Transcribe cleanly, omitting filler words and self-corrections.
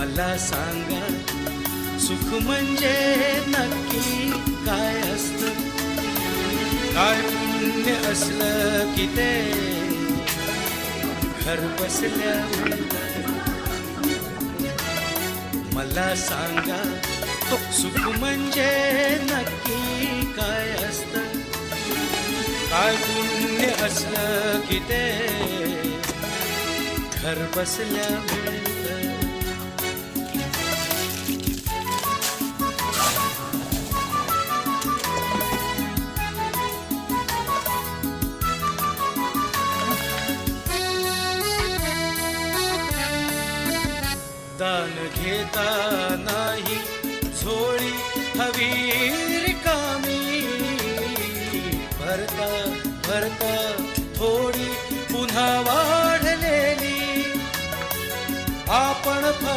मला सांगा सुख म्हणजे नक्की काय असतं? काय पुण्य असलं की ते घर बसल्या मिळतं? मला सांगा सुख म्हणजे नक्की काय असतं? काय पुण्य असलं की ते घर बसल्या मिळतं? दान घेता नाही झोळी हवी रिकामी, भरता भरता थोडी पुन्हा वाढलेली. आपण फक्त